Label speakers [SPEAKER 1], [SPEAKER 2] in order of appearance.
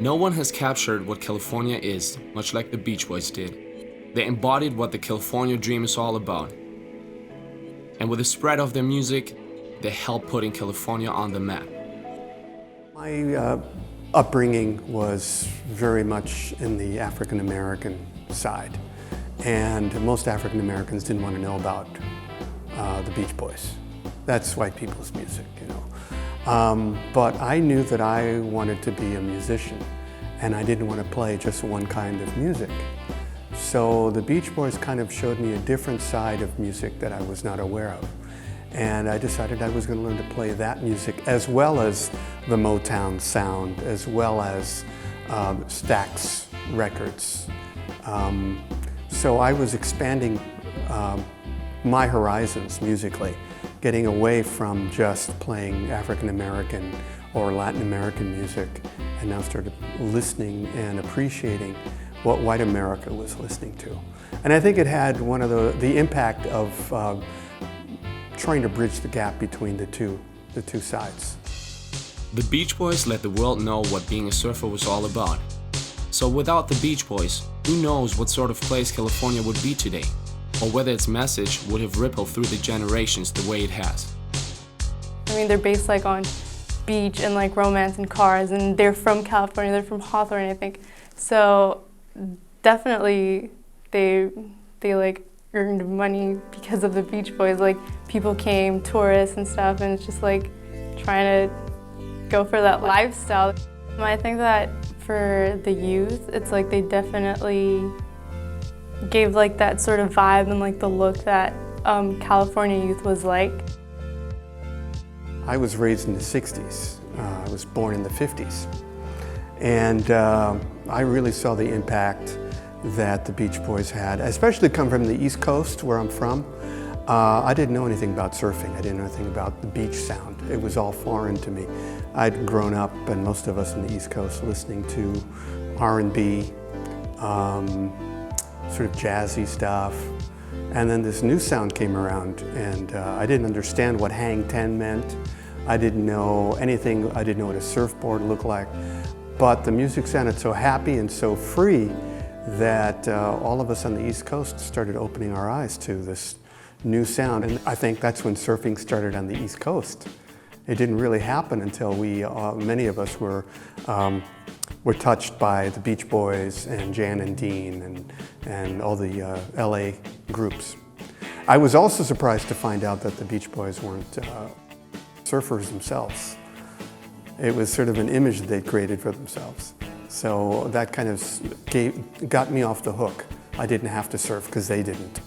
[SPEAKER 1] No one has captured what California is, much like the Beach Boys did. They embodied what the California dream is all about. And with the spread of their music, they helped putting California on the map.
[SPEAKER 2] My upbringing was very much in the African American side, and most African Americans didn't want to know about the Beach Boys. That's white people's music, you know. But I knew that I wanted to be a musician, and I didn't want to play just one kind of music. So the Beach Boys kind of showed me a different side of music that I was not aware of. And I decided I was going to learn to play that music as well as the Motown sound, as well as Stax Records. So I was expanding my horizons musically, getting away from just playing African American or Latin American music, and now started listening and appreciating what white America was listening to. And I think it had one of the impact of trying to bridge the gap between the two sides.
[SPEAKER 1] The Beach Boys let the world know what being a surfer was all about. So without the Beach Boys, who knows what sort of place California would be today, or whether its message would have rippled through the generations the way it has.
[SPEAKER 3] I mean, they're based like on beach and like romance and cars, and they're from California, they're from Hawthorne, I think. So definitely they like earned money because of the Beach Boys. Like, people came, tourists and stuff, and it's just like trying to go for that lifestyle. I think that for the youth, it's like they definitely gave like that sort of vibe and like the look that California youth was like.
[SPEAKER 2] I was raised in the 60s. I was born in the 50s. And I really saw the impact that the Beach Boys had, especially come from the East Coast, where I'm from. I didn't know anything about surfing. I didn't know anything about the beach sound. It was all foreign to me. I'd grown up, and most of us on the East Coast, listening to R&B, sort of jazzy stuff. And then this new sound came around, and I didn't understand what Hang 10 meant. I didn't know anything. I didn't know what a surfboard looked like. But the music sounded so happy and so free that all of us on the East Coast started opening our eyes to this new sound. And I think that's when surfing started on the East Coast. It didn't really happen until many of us were touched by the Beach Boys and Jan and Dean and all the LA groups. I was also surprised to find out that the Beach Boys weren't surfers themselves. It was sort of an image that they created for themselves. So that kind of got me off the hook. I didn't have to surf because they didn't.